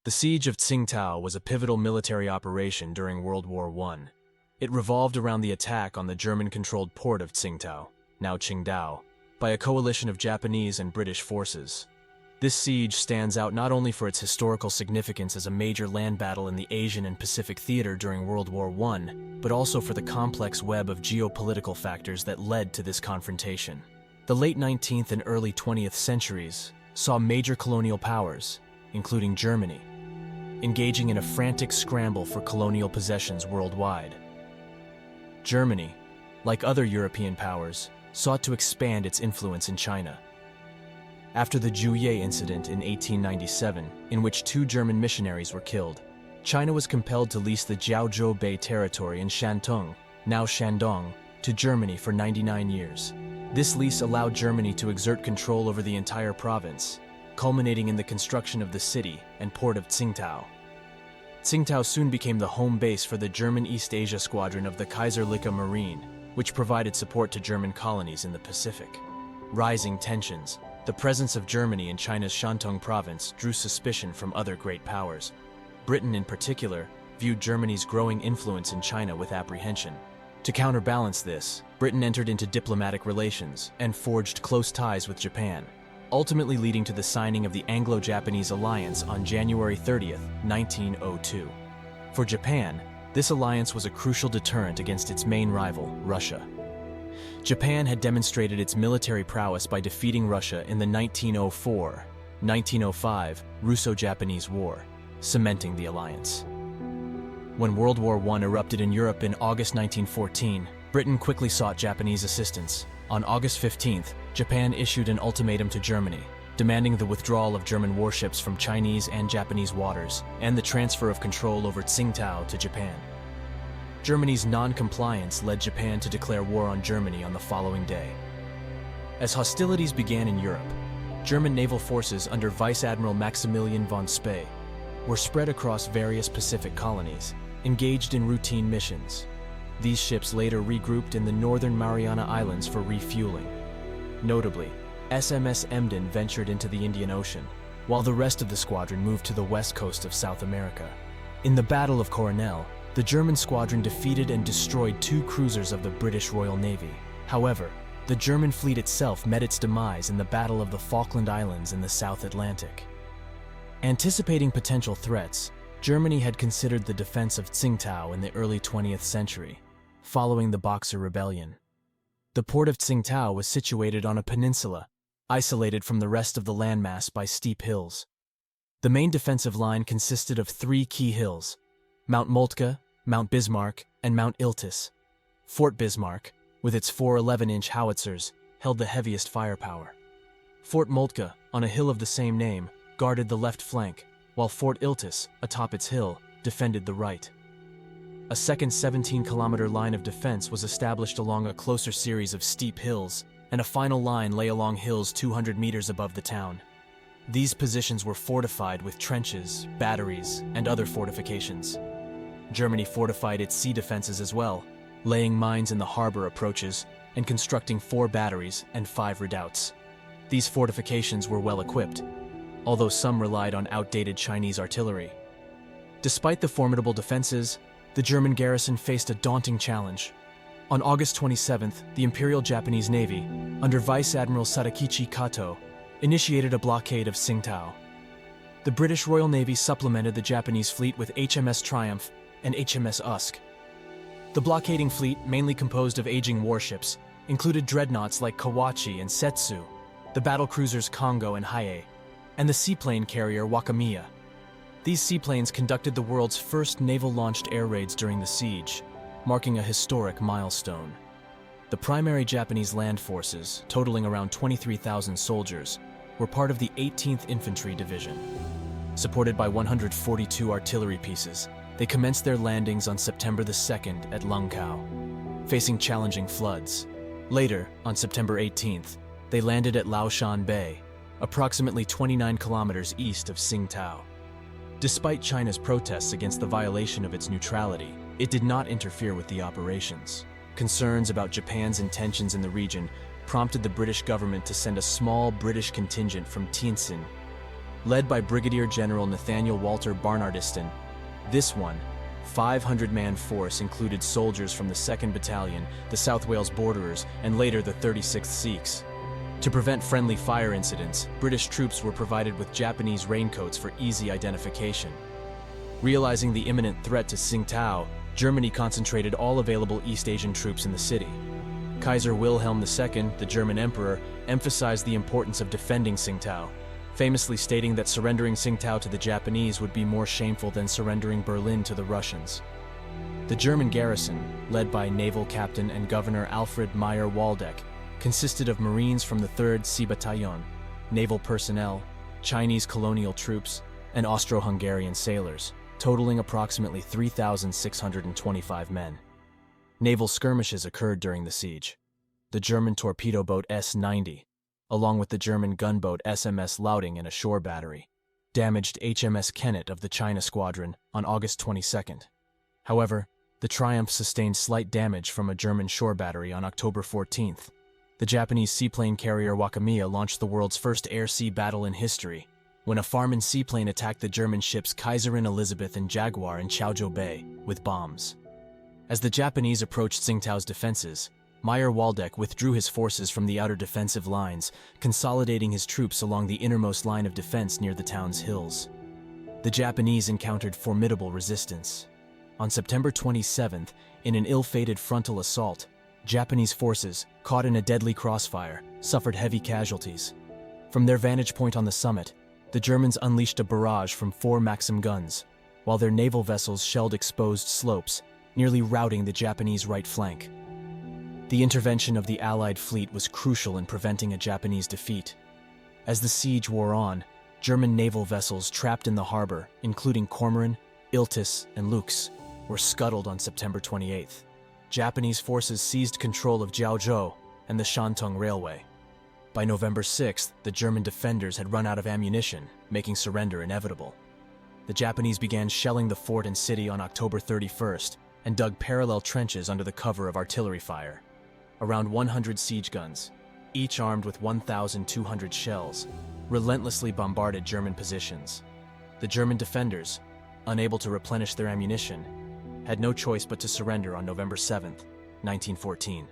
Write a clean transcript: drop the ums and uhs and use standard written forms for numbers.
The Siege of Tsingtao was a pivotal military operation during World War I. It revolved around the attack on the German-controlled port of Tsingtao, now Qingdao, by a coalition of Japanese and British forces. This siege stands out not only for its historical significance as a major land battle in the Asian and Pacific theater during World War I, but also for the complex web of geopolitical factors that led to this confrontation. The late 19th and early 20th centuries saw major colonial powers, including Germany, engaging in a frantic scramble for colonial possessions worldwide. Germany, like other European powers, sought to expand its influence in China. After the Juye incident in 1897, in which 2 German missionaries were killed, China was compelled to lease the Jiaozhou Bay territory in Shantung, now Shandong, to Germany for 99 years. This lease allowed Germany to exert control over the entire province, culminating in the construction of the city and port of Tsingtao. Tsingtao soon became the home base for the German East Asia Squadron of the Kaiserliche Marine, which provided support to German colonies in the Pacific. Rising tensions, the presence of Germany in China's Shantung province drew suspicion from other great powers. Britain in particular viewed Germany's growing influence in China with apprehension. To counterbalance this, Britain entered into diplomatic relations and forged close ties with Japan, ultimately leading to the signing of the Anglo-Japanese alliance on January 30, 1902. For Japan, this alliance was a crucial deterrent against its main rival, Russia. Japan had demonstrated its military prowess by defeating Russia in the 1904-1905 Russo-Japanese War, cementing the alliance. When World War I erupted in Europe in August 1914, Britain quickly sought Japanese assistance. On August 15th, Japan issued an ultimatum to Germany, demanding the withdrawal of German warships from Chinese and Japanese waters and the transfer of control over Tsingtao to Japan. Germany's non-compliance led Japan to declare war on Germany on the following day. As hostilities began in Europe, German naval forces under Vice Admiral Maximilian von Spee were spread across various Pacific colonies, engaged in routine missions. These ships later regrouped in the northern Mariana Islands for refueling. Notably, SMS Emden ventured into the Indian Ocean, while the rest of the squadron moved to the west coast of South America. In the Battle of Coronel, the German squadron defeated and destroyed 2 cruisers of the British Royal Navy. However, the German fleet itself met its demise in the Battle of the Falkland Islands in the South Atlantic. Anticipating potential threats, Germany had considered the defense of Tsingtao in the early 20th century, following the Boxer Rebellion. The port of Tsingtao was situated on a peninsula, isolated from the rest of the landmass by steep hills. The main defensive line consisted of 3 key hills: Mount Moltke, Mount Bismarck, and Mount Iltis. Fort Bismarck, with its 4 11-inch howitzers, held the heaviest firepower. Fort Moltke, on a hill of the same name, guarded the left flank, while Fort Iltis, atop its hill, defended the right. A second 17-kilometer line of defense was established along a closer series of steep hills, and a final line lay along hills 200 meters above the town. These positions were fortified with trenches, batteries, and other fortifications. Germany fortified its sea defenses as well, laying mines in the harbor approaches and constructing 4 batteries and 5 redoubts. These fortifications were well equipped, although some relied on outdated Chinese artillery. Despite the formidable defenses, the German garrison faced a daunting challenge. On August 27th, the Imperial Japanese Navy, under Vice Admiral Sadakichi Kato, initiated a blockade of Tsingtao. The British Royal Navy supplemented the Japanese fleet with HMS Triumph and HMS Usk. The blockading fleet, mainly composed of aging warships, included dreadnoughts like Kawachi and Setsu, the battlecruisers Kongo and Haie, and the seaplane carrier Wakamiya. These seaplanes conducted the world's first naval-launched air raids during the siege, marking a historic milestone. The primary Japanese land forces, totaling around 23,000 soldiers, were part of the 18th Infantry Division. Supported by 142 artillery pieces, they commenced their landings on September the 2nd at Lungkao, facing challenging floods. Later, on September 18th, they landed at Laoshan Bay, approximately 29 kilometers east of Tsingtao. Despite China's protests against the violation of its neutrality, it did not interfere with the operations. Concerns about Japan's intentions in the region prompted the British government to send a small British contingent from Tientsin Led by Brigadier General Nathaniel Walter Barnardiston, this 500-man force included soldiers from the 2nd Battalion, the South Wales Borderers, and later the 36th Sikhs. To prevent friendly fire incidents, British troops were provided with Japanese raincoats for easy identification. Realizing the imminent threat to Tsingtao, Germany concentrated all available East Asian troops in the city. Kaiser Wilhelm II, the German emperor, emphasized the importance of defending Tsingtao, famously stating that surrendering Tsingtao to the Japanese would be more shameful than surrendering Berlin to the Russians. The German garrison, led by naval captain and governor Alfred Meyer Waldeck, consisted of Marines from the 3rd Sea Battalion, naval personnel, Chinese colonial troops, and Austro-Hungarian sailors, totaling approximately 3,625 men. Naval skirmishes occurred during the siege. The German torpedo boat S-90, along with the German gunboat SMS Lauting and a shore battery, damaged HMS Kennett of the China Squadron on August 22nd. However, the Triumph sustained slight damage from a German shore battery on October 14th. The Japanese seaplane carrier Wakamiya launched the world's first air-sea battle in history, when a Farman seaplane attacked the German ships Kaiserin Elizabeth and Jaguar in Chaozhou Bay with bombs. As the Japanese approached Tsingtao's defenses, Meyer Waldeck withdrew his forces from the outer defensive lines, consolidating his troops along the innermost line of defense near the town's hills. The Japanese encountered formidable resistance. On September 27th, in an ill-fated frontal assault, Japanese forces, caught in a deadly crossfire, suffered heavy casualties. From their vantage point on the summit, the Germans unleashed a barrage from 4 Maxim guns, while their naval vessels shelled exposed slopes, nearly routing the Japanese right flank. The intervention of the Allied fleet was crucial in preventing a Japanese defeat. As the siege wore on, German naval vessels trapped in the harbor, including Cormoran, Iltis, and Lux, were scuttled on September 28th. Japanese forces seized control of Jiaozhou and the Shantung Railway. By November 6th, the German defenders had run out of ammunition, making surrender inevitable. The Japanese began shelling the fort and city on October 31st and dug parallel trenches under the cover of artillery fire. Around 100 siege guns, each armed with 1,200 shells, relentlessly bombarded German positions. The German defenders, unable to replenish their ammunition, had no choice but to surrender on November 7, 1914.